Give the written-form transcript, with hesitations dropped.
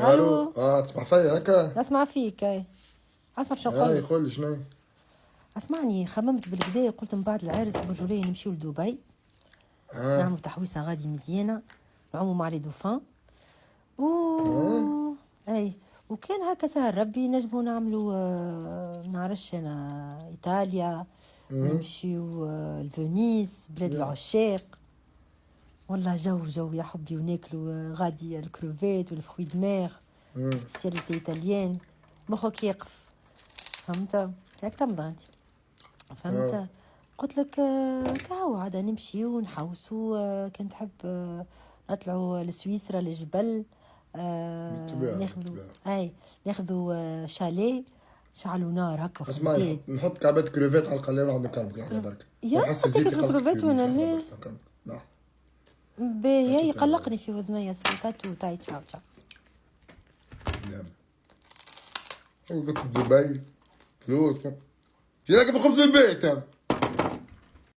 الو. تسمع فيا هكا؟ اسمع فيك. اسمع باش نقول لك. قول لي شنو. اسمعني، خممت بالكدا، قلت من بعد العرس برجوليه نمشيو لدبي. نعملوا تحويسه غادي مزيانه، نعوموا مع لي دوفان اي. وكان هكا سهل ربي نجموا نعملوا نعرفش انا ايطاليا، نمشيو لفينيس بلاد العشاق. والله جو يا حبي، وناكلوا غادي الكروفيت والفخوي دماغ سبيسياليتي ايطاليان، مخك يقف. فهمت هاك تمضى انت؟ فهمت. قلت لك كهو عاد نمشيو ونحوسوا. كان تحب نطلعوا لسويسرا للجبل. ناخذوا شاليه، شعلوا نار هكا في اسمع، نحط كعبات كروفيت على القلايه ونقعد نكلمك لحظه برك. يا حسيت الكروفيت وانا ليه باهي يقلقني في وذنيا الصوتات وتاي تشاو تشاو. نعم قلت دبي فلوس جينا كيف خبز البيت.